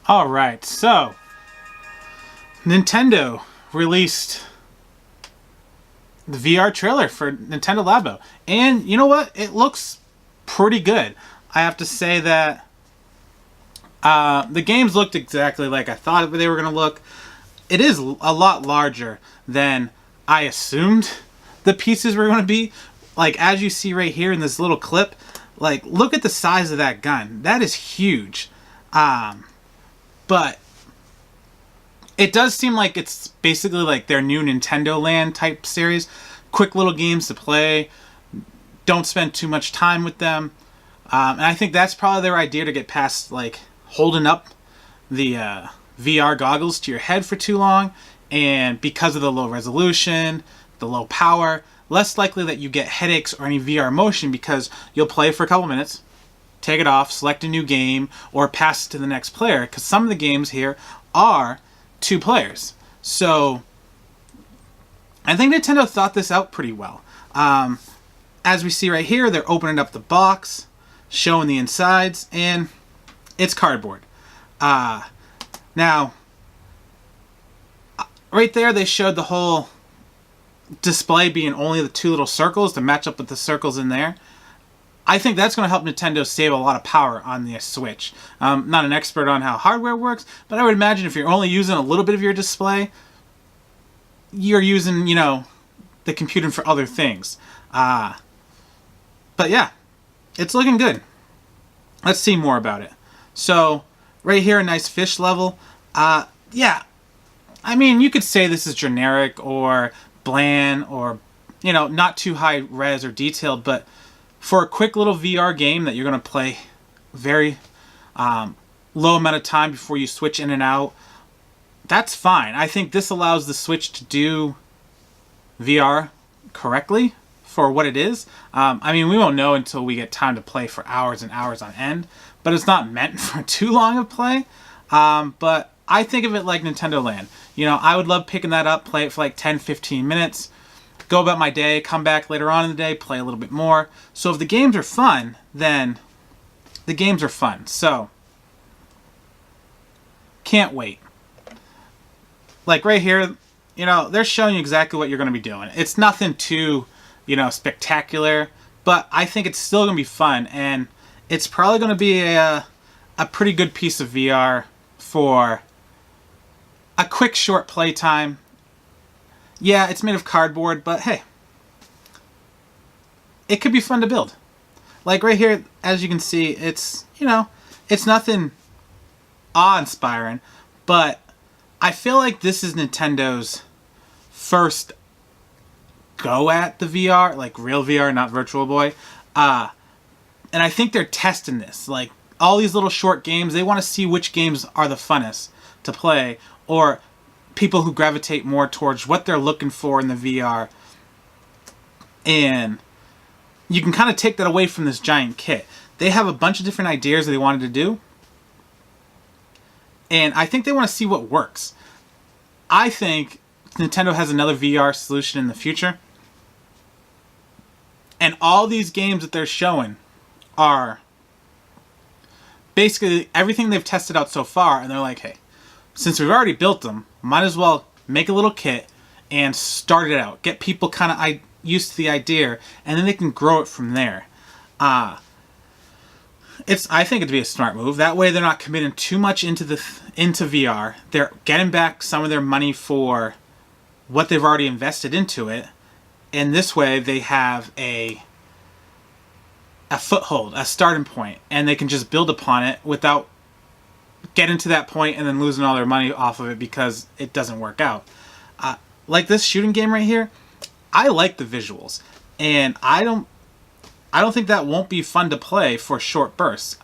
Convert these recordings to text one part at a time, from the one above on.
All right, so Nintendo released the VR trailer for Nintendo Labo, and you know what? It looks pretty good. I have to say that the games looked exactly like I thought they were going to look. It is a lot larger than I assumed the pieces were going to be. Like, as you see right here in this little clip, like, look at the size of that gun. That is huge. But it does seem like it's basically like their new Nintendo Land type series. Quick little games to play. Don't spend too much time with them. And I think that's probably their idea, to get past, like, holding up the VR goggles to your head for too long. And because of the low resolution, the low power, less likely that you get headaches or any VR motion, because you'll play for a couple minutes, take it off, select a new game, or pass it to the next player, because some of the games here are 2 players. So I think Nintendo thought this out pretty well. As we see right here, they're opening up the box, showing the insides, and it's cardboard. Now, right there, they showed the whole display being only the 2 little circles to match up with the circles in there. I think that's going to help Nintendo save a lot of power on the Switch. I'm not an expert on how hardware works, but I would imagine if you're only using a little bit of your display, you're using, the computing for other things. But yeah, it's looking good. Let's see more about it. So, right here, a nice fish level. Yeah, I mean, you could say this is generic or bland or, not too high res or detailed, but for a quick little VR game that you're going to play very low amount of time before you switch in and out, that's fine. I think this allows the Switch to do VR correctly for what it is. I mean, we won't know until we get time to play for hours and hours on end, but it's not meant for too long of play. But I think of it like Nintendo Land. I would love picking that up, play it for like 10-15 minutes, go about my day, come back later on in the day, play a little bit more. So if the games are fun, then the games are fun. So, can't wait. Like right here, they're showing you exactly what you're going to be doing. It's nothing too, spectacular, but I think it's still going to be fun, and it's probably going to be a pretty good piece of VR for a quick, short playtime. Yeah, it's made of cardboard, but hey, it could be fun to build. Like right here, as you can see, it's nothing awe-inspiring, but I feel like this is Nintendo's first go at the VR, like real VR, not Virtual Boy. And I think they're testing this. Like, all these little short games, they want to see which games are the funnest to play, or people who gravitate more towards what they're looking for in the VR. And you can kind of take that away from this giant kit. They have a bunch of different ideas that they wanted to do, and I think they want to see what works. I think Nintendo has another VR solution in the future, and all these games that they're showing are basically everything they've tested out so far, and they're like, hey, since we've already built them, might as well make a little kit and start it out. Get people kind of used to the idea, and then they can grow it from there. I think it'd be a smart move. That way they're not committing too much into VR. They're getting back some of their money for what they've already invested into it. And this way they have a foothold, a starting point, and they can just build upon it without getting to that point and then losing all their money off of it because it doesn't work out. Like this shooting game right here, I like the visuals, and I don't think that won't be fun to play for short bursts.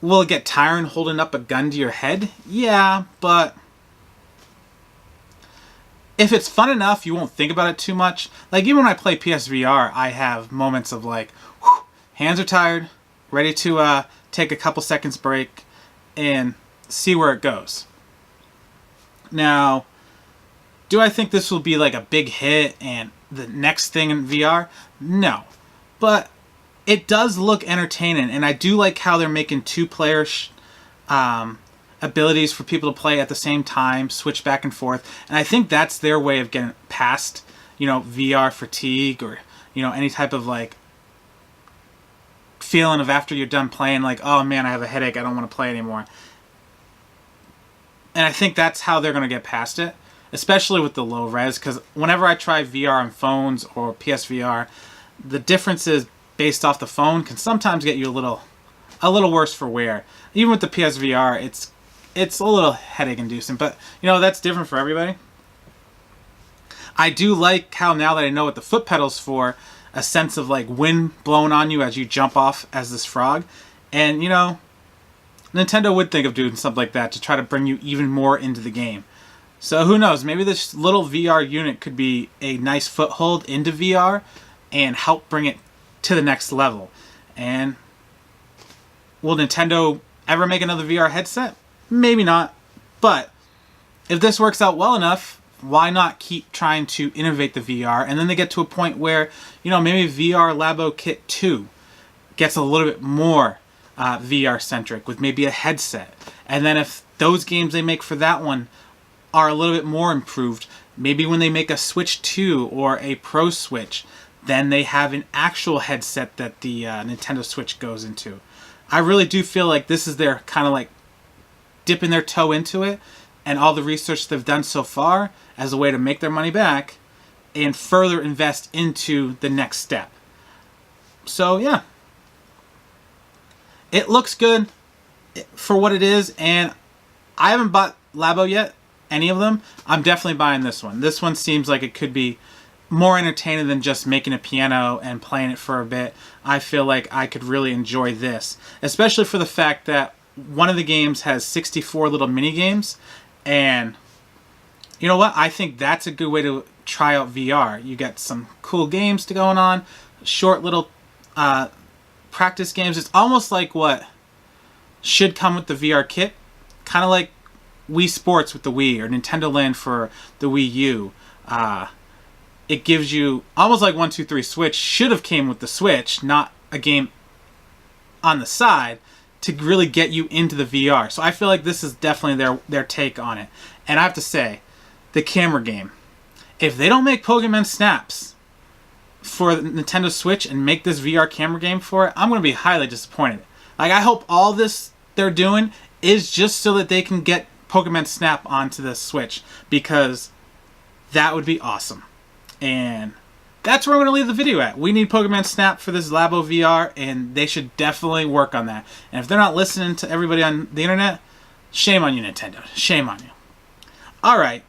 Will it get tiring holding up a gun to your head? Yeah, but if it's fun enough, you won't think about it too much. Like, even when I play PSVR, I have moments of like, whew, hands are tired, ready to take a couple seconds break and see where it goes. Now, do I think this will be like a big hit and the next thing in VR? No. But it does look entertaining, and I do like how they're making two-player abilities for people to play at the same time, switch back and forth. And I think that's their way of getting past, VR fatigue, or, any type of like feeling of after you're done playing, like, oh man, I have a headache, I don't want to play anymore. And I think that's how they're going to get past it, especially with the low res, because whenever I try VR on phones or PSVR, the differences based off the phone can sometimes get you a little worse for wear. Even with the PSVR, it's a little headache inducing, but that's different for everybody. I do like how, now that I know what the foot pedal's for, a sense of like wind blowing on you as you jump off as this frog. And Nintendo would think of doing something like that to try to bring you even more into the game. So who knows, maybe this little VR unit could be a nice foothold into VR and help bring it to the next level. And will Nintendo ever make another VR headset? Maybe not. But if this works out well enough, why not keep trying to innovate the VR? And then they get to a point where, maybe VR Labo Kit 2 gets a little bit more VR centric with maybe a headset. And then if those games they make for that one are a little bit more improved, maybe when they make a Switch 2 or a Pro Switch, then they have an actual headset that the Nintendo Switch goes into. I really do feel like this is their kind of like dipping their toe into it, and all the research they've done so far as a way to make their money back and further invest into the next step. So yeah, it looks good for what it is, and I haven't bought Labo yet, any of them. I'm definitely buying this one. This one seems like it could be more entertaining than just making a piano and playing it for a bit. I feel like I could really enjoy this, especially for the fact that one of the games has 64 little mini games. And you know what? I think that's a good way to try out VR. You get some cool games to going on, short little practice games. It's almost like what should come with the VR kit, kind of like Wii Sports with the Wii, or Nintendo Land for the Wii U. It gives you almost like 1, 2, 3 Switch should have came with the Switch, not a game on the side, to really get you into the VR. So I feel like this is definitely their take on it. And I have to say, the camera game, if they don't make Pokemon Snaps for the Nintendo Switch and make this VR camera game for it, I'm going to be highly disappointed. Like, I hope all this they're doing is just so that they can get Pokemon Snap onto the Switch, because that would be awesome. And that's where I'm going to leave the video at. We need Pokemon Snap for this Labo VR, and they should definitely work on that. And if they're not listening to everybody on the internet, shame on you, Nintendo. Shame on you. Alright,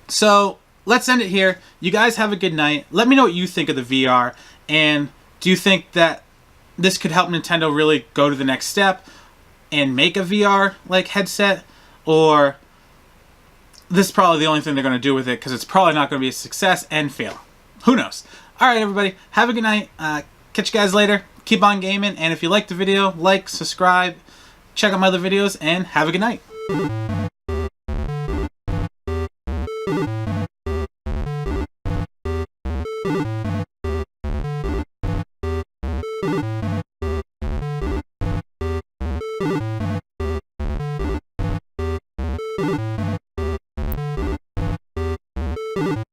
so let's end it here. You guys have a good night. Let me know what you think of the VR, and do you think that this could help Nintendo really go to the next step and make a VR like headset? Or this is probably the only thing they're going to do with it, because it's probably not going to be a success and fail. Who knows? Alright, everybody. Have a good night. Catch you guys later. Keep on gaming. And if you liked the video, like, subscribe, check out my other videos, and have a good night.